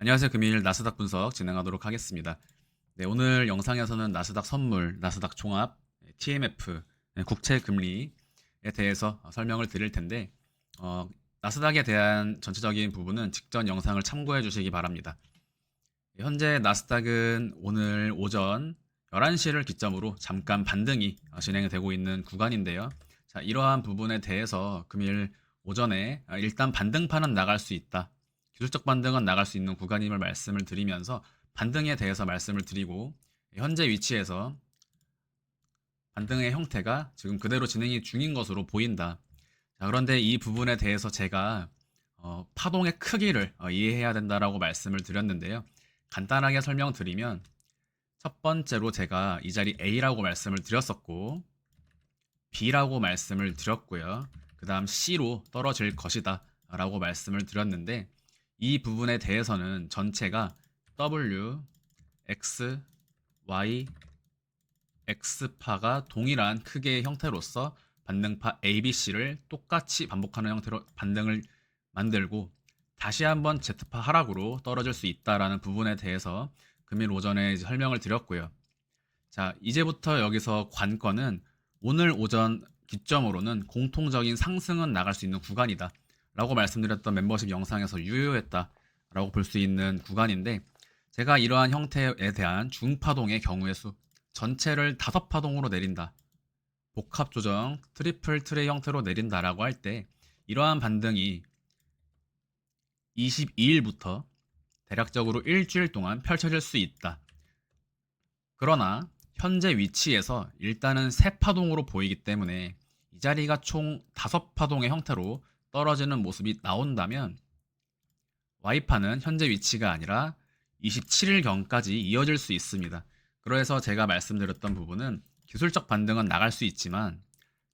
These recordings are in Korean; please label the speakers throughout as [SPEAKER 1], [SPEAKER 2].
[SPEAKER 1] 안녕하세요. 금일 나스닥 분석 진행하도록 하겠습니다. 네, 오늘 영상에서는 나스닥 선물, 나스닥 종합, TMF, 국채 금리에 대해서 설명을 드릴 텐데, 나스닥에 대한 전체적인 부분은 직전 영상을 참고해 주시기 바랍니다. 현재 나스닥은 오늘 오전 11시를 기점으로 잠깐 반등이 진행이 되고 있는 구간인데요. 자, 이러한 부분에 대해서 금일 오전에 일단 반등판은 나갈 수 있다. 기술적 반등은 나갈 수 있는 구간임을 말씀을 드리면서 반등에 대해서 말씀을 드리고, 현재 위치에서 반등의 형태가 지금 그대로 진행이 중인 것으로 보인다. 자, 그런데 이 부분에 대해서 제가 파동의 크기를 이해해야 된다라고 말씀을 드렸는데요. 간단하게 설명드리면 첫 번째로 제가 이 자리 A라고 말씀을 드렸었고, B라고 말씀을 드렸고요. 그 다음 C로 떨어질 것이다 라고 말씀을 드렸는데, 이 부분에 대해서는 전체가 W, X, Y, X파가 동일한 크기의 형태로서 반등파 ABC를 똑같이 반복하는 형태로 반등을 만들고, 다시 한번 Z파 하락으로 떨어질 수 있다라는 부분에 대해서 금일 오전에 설명을 드렸고요. 자, 이제부터 여기서 관건은 오늘 오전 기점으로는 공통적인 상승은 나갈 수 있는 구간이다 라고 말씀드렸던 멤버십 영상에서 유효했다 라고 볼 수 있는 구간인데, 제가 이러한 형태에 대한 중파동의 경우의 수 전체를 5파동으로 내린다, 복합 조정 트리플 트레이 형태로 내린다라고 할 때 이러한 반등이 22일부터 대략적으로 일주일 동안 펼쳐질 수 있다. 그러나 현재 위치에서 일단은 3파동으로 보이기 때문에 이 자리가 총 5파동의 형태로 떨어지는 모습이 나온다면 Y파는 현재 위치가 아니라 27일경까지 이어질 수 있습니다. 그래서 제가 말씀드렸던 부분은 기술적 반등은 나갈 수 있지만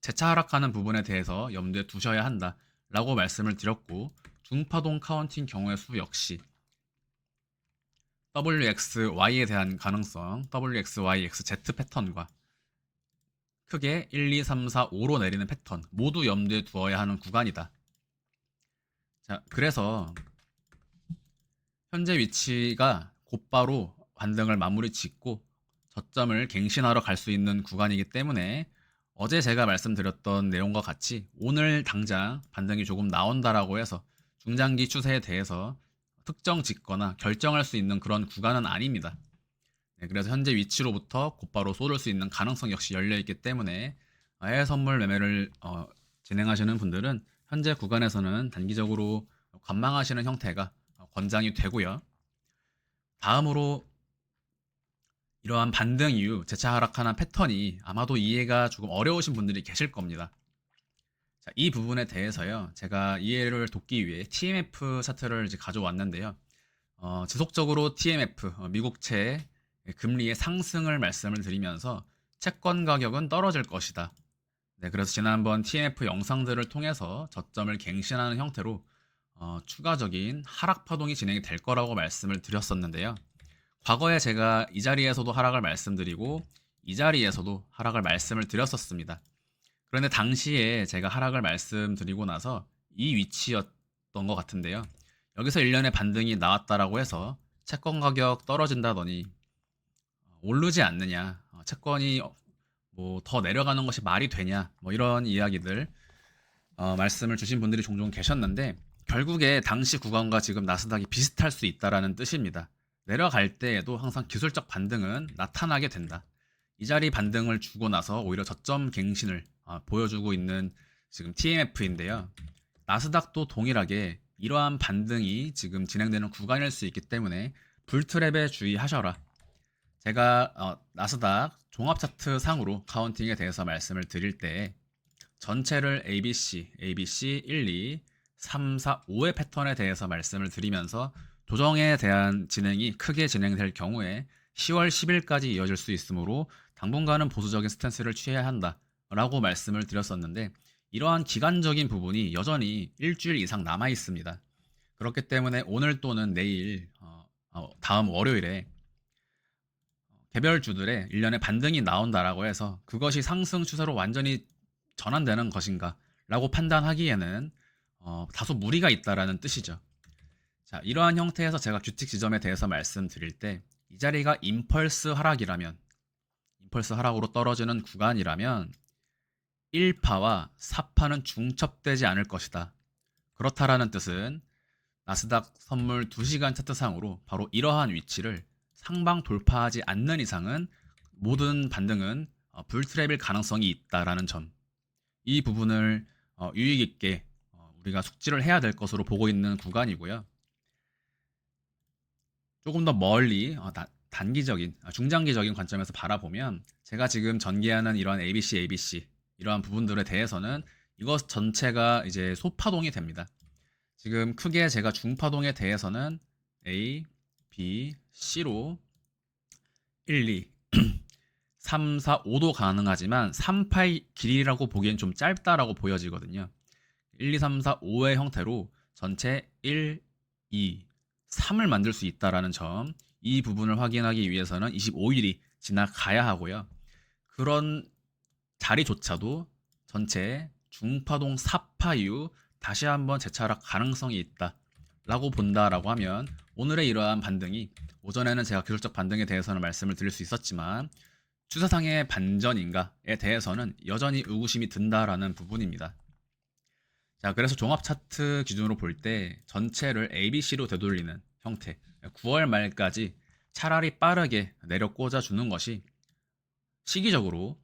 [SPEAKER 1] 재차 하락하는 부분에 대해서 염두에 두셔야 한다 라고 말씀을 드렸고, 중파동 카운팅 경우의 수 역시 WXY에 대한 가능성, WXY, XZ 패턴과 크게 1, 2, 3, 4, 5로 내리는 패턴 모두 염두에 두어야 하는 구간이다. 자, 그래서 현재 위치가 곧바로 반등을 마무리 짓고 저점을 갱신하러 갈 수 있는 구간이기 때문에 어제 제가 말씀드렸던 내용과 같이 오늘 당장 반등이 조금 나온다라고 해서 중장기 추세에 대해서 특정 짓거나 결정할 수 있는 그런 구간은 아닙니다. 네, 그래서 현재 위치로부터 곧바로 쏟을 수 있는 가능성 역시 열려있기 때문에 해외 선물 매매를 진행하시는 분들은 현재 구간에서는 단기적으로 관망하시는 형태가 권장이 되고요. 다음으로 이러한 반등 이후 재차 하락하는 패턴이 아마도 이해가 조금 어려우신 분들이 계실 겁니다. 자, 이 부분에 대해서요, 제가 이해를 돕기 위해 TMF 차트를 이제 가져왔는데요. 지속적으로 TMF, 미국채 금리의 상승을 말씀을 드리면서 채권 가격은 떨어질 것이다. 네, 그래서 지난번 TMF 영상들을 통해서 저점을 갱신하는 형태로 추가적인 하락 파동이 진행이 될 거라고 말씀을 드렸었는데요. 과거에 제가 이 자리에서도 하락을 말씀드리고 이 자리에서도 하락을 말씀을 드렸었습니다. 그런데 당시에 제가 하락을 말씀드리고 나서 이 위치였던 것 같은데요. 여기서 일련의 반등이 나왔다라고 해서 채권 가격 떨어진다더니 오르지 않느냐, 채권이 뭐 더 내려가는 것이 말이 되냐, 뭐 이런 이야기들 말씀을 주신 분들이 종종 계셨는데, 결국에 당시 구간과 지금 나스닥이 비슷할 수 있다라는 뜻입니다. 내려갈 때에도 항상 기술적 반등은 나타나게 된다. 이 자리 반등을 주고 나서 오히려 저점 갱신을 보여주고 있는 지금 TMF인데요. 나스닥도 동일하게 이러한 반등이 지금 진행되는 구간일 수 있기 때문에 불트랩에 주의하셔라. 제가 나스닥 종합 차트 상으로 카운팅에 대해서 말씀을 드릴 때 전체를 ABC 1, 2, 3, 4, 5의 패턴에 대해서 말씀을 드리면서 조정에 대한 진행이 크게 진행될 경우에 10월 10일까지 이어질 수 있으므로 당분간은 보수적인 스탠스를 취해야 한다 라고 말씀을 드렸었는데, 이러한 기간적인 부분이 여전히 일주일 이상 남아 있습니다. 그렇기 때문에 오늘 또는 내일 다음 월요일에 개별 주들의 일련의 반등이 나온다라고 해서 그것이 상승 추세로 완전히 전환되는 것인가 라고 판단하기에는 다소 무리가 있다라는 뜻이죠. 자, 이러한 형태에서 제가 규칙 지점에 대해서 말씀드릴 때 이 자리가 임펄스 하락이라면, 임펄스 하락으로 떨어지는 구간이라면 1파와 4파는 중첩되지 않을 것이다. 그렇다라는 뜻은 나스닥 선물 2시간 차트상으로 바로 이러한 위치를 상방 돌파하지 않는 이상은 모든 반등은 불트랩일 가능성이 있다라는 점, 이 부분을 유의 깊게 우리가 숙지를 해야 될 것으로 보고 있는 구간이고요. 조금 더 멀리 단기적인, 중장기적인 관점에서 바라보면 제가 지금 전개하는 이러한 ABC 이러한 부분들에 대해서는 이것 전체가 이제 소파동이 됩니다. 지금 크게 제가 중파동에 대해서는 A, B, C로 1, 2, 3, 4, 5도 가능하지만 3파의 길이라고 보기엔 좀 짧다라고 보여지거든요. 1, 2, 3, 4, 5의 형태로 전체 1, 2, 3을 만들 수 있다라는 점, 이 부분을 확인하기 위해서는 25일이 지나가야 하고요. 그런 자리조차도 전체 중파동 4파 이후 다시 한번 재차락 가능성이 있다라고 본다라고 하면 오늘의 이러한 반등이, 오전에는 제가 기술적 반등에 대해서는 말씀을 드릴 수 있었지만 추세상의 반전인가에 대해서는 여전히 의구심이 든다라는 부분입니다. 자, 그래서 종합 차트 기준으로 볼 때 전체를 ABC로 되돌리는 형태, 9월 말까지 차라리 빠르게 내려 꽂아주는 것이 시기적으로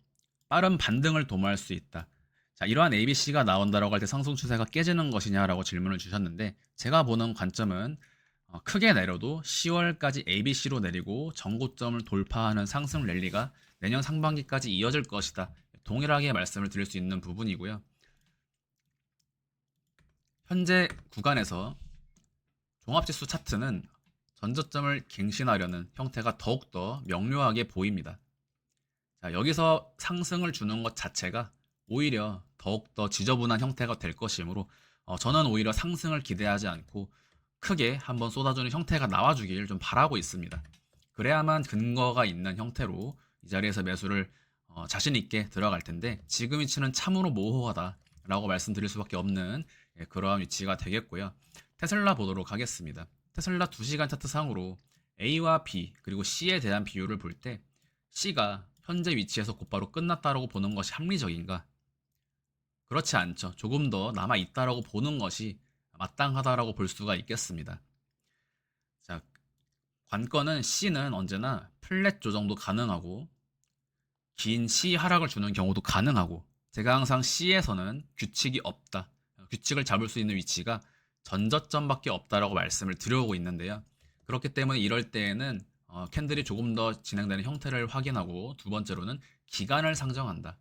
[SPEAKER 1] 빠른 반등을 도모할 수 있다. 자, 이러한 ABC가 나온다라고 할 때 상승 추세가 깨지는 것이냐라고 질문을 주셨는데, 제가 보는 관점은 크게 내려도 10월까지 ABC로 내리고 전고점을 돌파하는 상승 랠리가 내년 상반기까지 이어질 것이다. 동일하게 말씀을 드릴 수 있는 부분이고요. 현재 구간에서 종합지수 차트는 전저점을 갱신하려는 형태가 더욱더 명료하게 보입니다. 자, 여기서 상승을 주는 것 자체가 오히려 더욱더 지저분한 형태가 될 것이므로 저는 오히려 상승을 기대하지 않고 크게 한번 쏟아주는 형태가 나와주길 좀 바라고 있습니다. 그래야만 근거가 있는 형태로 이 자리에서 매수를 자신 있게 들어갈 텐데, 지금 위치는 참으로 모호하다라고 말씀드릴 수밖에 없는 그러한 위치가 되겠고요. 테슬라 보도록 하겠습니다. 테슬라 2시간 차트 상으로 A와 B 그리고 C에 대한 비율을 볼 때 C가 현재 위치에서 곧바로 끝났다라고 보는 것이 합리적인가? 그렇지 않죠. 조금 더 남아 있다라고 보는 것이 마땅하다라고 볼 수가 있겠습니다. 자, 관건은 C는 언제나 플랫 조정도 가능하고 긴 C 하락을 주는 경우도 가능하고, 제가 항상 C에서는 규칙이 없다, 규칙을 잡을 수 있는 위치가 전저점밖에 없다라고 말씀을 드려오고 있는데요. 그렇기 때문에 이럴 때에는 캔들이 조금 더 진행되는 형태를 확인하고, 두 번째로는 기간을 상정한다.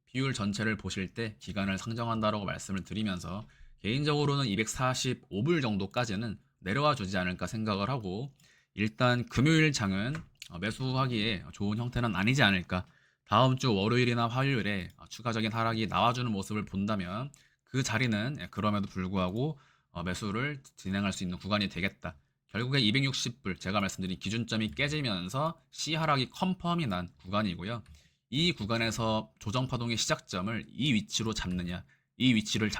[SPEAKER 1] 비율 전체를 보실 때 기간을 상정한다라고 말씀을 드리면서 개인적으로는 245불 정도까지는 내려와 주지 않을까 생각을 하고, 일단 금요일 장은 매수하기에 좋은 형태는 아니지 않을까. 다음 주 월요일이나 화요일에 추가적인 하락이 나와주는 모습을 본다면 그 자리는 그럼에도 불구하고 매수를 진행할 수 있는 구간이 되겠다. 결국에 260불, 제가 말씀드린 기준점이 깨지면서 C 하락이 컨펌이 난 구간이고요. 이 구간에서 조정 파동의 시작점을 이 위치로 잡느냐, 이 위치로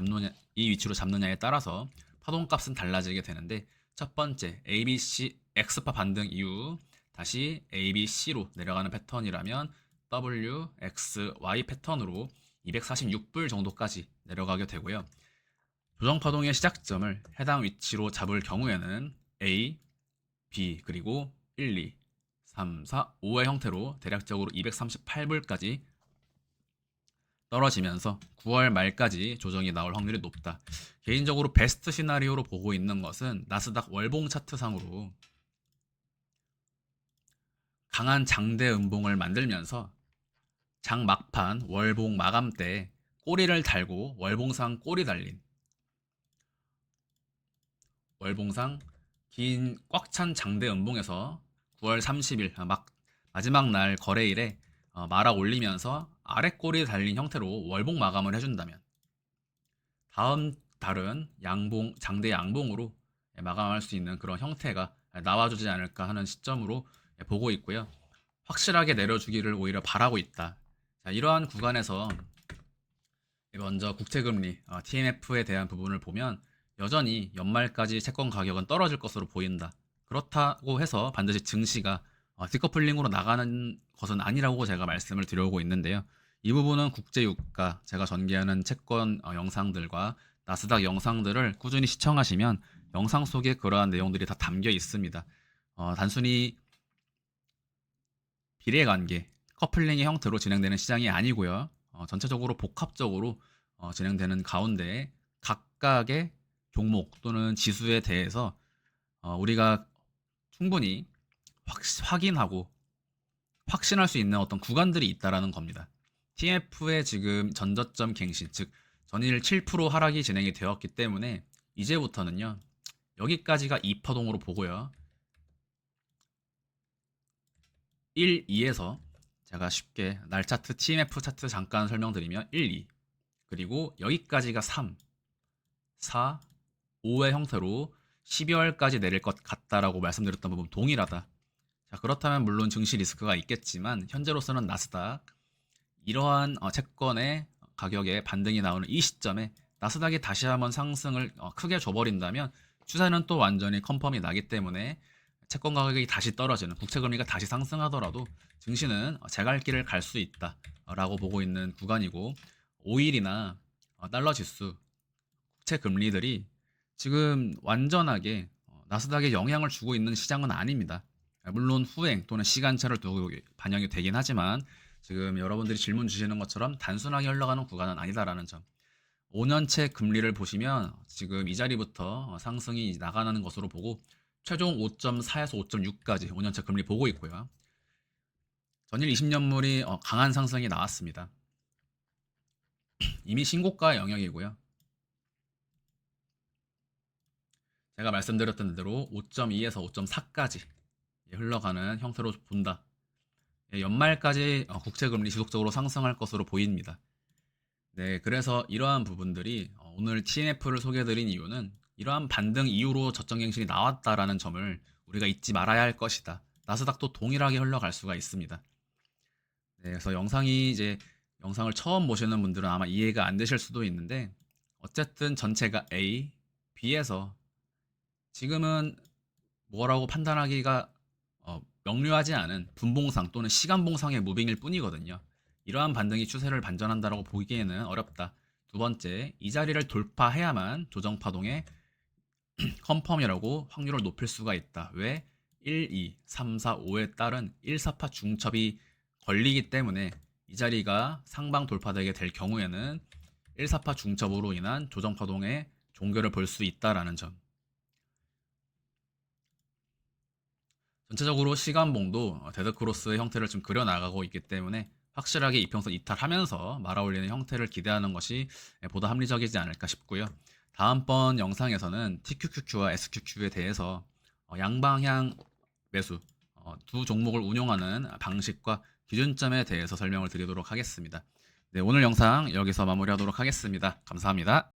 [SPEAKER 1] 잡느냐에 따라서 파동값은 달라지게 되는데, 첫 번째 ABC X파 반등 이후 다시 ABC로 내려가는 패턴이라면 W, X, Y 패턴으로 246불 정도까지 내려가게 되고요. 조정 파동의 시작점을 해당 위치로 잡을 경우에는 A, B 그리고 1, 2, 3, 4, 5의 형태로 대략적으로 238불까지 떨어지면서 9월 말까지 조정이 나올 확률이 높다. 개인적으로 베스트 시나리오로 보고 있는 것은 나스닥 월봉 차트상으로 강한 장대 음봉을 만들면서 장 막판 월봉 마감 때 꼬리를 달고 월봉상 꼬리 달린, 월봉상 긴 꽉 찬 장대 음봉에서 9월 30일 마지막 날 거래일에 말아 올리면서 아래 꼬리 달린 형태로 월봉 마감을 해준다면 다음 달은 장대 양봉으로 마감할 수 있는 그런 형태가 나와주지 않을까 하는 시점으로 보고 있고요. 확실하게 내려주기를 오히려 바라고 있다. 자, 이러한 구간에서 먼저 국채금리 TMF에 대한 부분을 보면 여전히 연말까지 채권 가격은 떨어질 것으로 보인다. 그렇다고 해서 반드시 증시가 디커플링으로 나가는 것은 아니라고 제가 말씀을 드려오고 있는데요. 이 부분은 국제유가, 제가 전개하는 채권 영상들과 나스닥 영상들을 꾸준히 시청하시면 영상 속에 그러한 내용들이 다 담겨 있습니다. 단순히 비례관계, 커플링의 형태로 진행되는 시장이 아니고요. 전체적으로 복합적으로 진행되는 가운데 각각의 종목 또는 지수에 대해서 우리가 충분히 확인하고 확신할 수 있는 어떤 구간들이 있다라는 겁니다. TF의 지금 전저점 갱신, 즉 전일 7% 하락이 진행이 되었기 때문에 이제부터는요. 여기까지가 2%동으로 보고요. 1, 2에서 제가 쉽게 날 차트, TMF 차트 잠깐 설명드리면 1, 2 그리고 여기까지가 3, 4, 5의 형태로 12월까지 내릴 것 같다라고 말씀드렸던 부분 동일하다. 자, 그렇다면 물론 증시 리스크가 있겠지만 현재로서는 나스닥 이러한 채권의 가격에 반등이 나오는 이 시점에 나스닥이 다시 한번 상승을 크게 줘버린다면 추세는 또 완전히 컨펌이 나기 때문에 채권 가격이 다시 떨어지는 국채금리가 다시 상승하더라도 증시는 제 갈 길을 갈 수 있다라고 보고 있는 구간이고 오일이나 달러 지수, 국채 금리들이 지금 완전하게 나스닥에 영향을 주고 있는 시장은 아닙니다. 물론 후행 또는 시간차를 두고 반영이 되긴 하지만 지금 여러분들이 질문 주시는 것처럼 단순하게 흘러가는 구간은 아니다라는 점. 5년채 금리를 보시면 지금 이 자리부터 상승이 나가는 것으로 보고 최종 5.4에서 5.6까지 5년채 금리 보고 있고요. 전일 20년물이 강한 상승이 나왔습니다. 이미 신고가 영역이고요. 제가 말씀드렸던 대로 5.2에서 5.4까지 흘러가는 형태로 본다. 연말까지 국채금리 지속적으로 상승할 것으로 보입니다. 네, 그래서 이러한 부분들이 오늘 TNF를 소개해드린 이유는 이러한 반등 이후로 저점갱신이 나왔다라는 점을 우리가 잊지 말아야 할 것이다. 나스닥도 동일하게 흘러갈 수가 있습니다. 네, 그래서 영상을 처음 보시는 분들은 아마 이해가 안 되실 수도 있는데 어쨌든 전체가 A, B에서 지금은 뭐라고 판단하기가 명료하지 않은 분봉상 또는 시간봉상의 무빙일 뿐이거든요. 이러한 반등이 추세를 반전한다라고 보기에는 어렵다. 두 번째, 이 자리를 돌파해야만 조정파동의 컨펌이라고 확률을 높일 수가 있다. 왜? 1, 2, 3, 4, 5에 따른 1, 4파 중첩이 걸리기 때문에 이 자리가 상방 돌파되게 될 경우에는 1, 4파 중첩으로 인한 조정파동의 종결을 볼 수 있다라는 점. 전체적으로 시간봉도 데드크로스의 형태를 좀 그려나가고 있기 때문에 확실하게 이평선 이탈하면서 말아올리는 형태를 기대하는 것이 보다 합리적이지 않을까 싶고요. 다음번 영상에서는 TQQQ와 SQQ에 대해서 양방향 매수 두 종목을 운용하는 방식과 기준점에 대해서 설명을 드리도록 하겠습니다. 네, 오늘 영상 여기서 마무리하도록 하겠습니다. 감사합니다.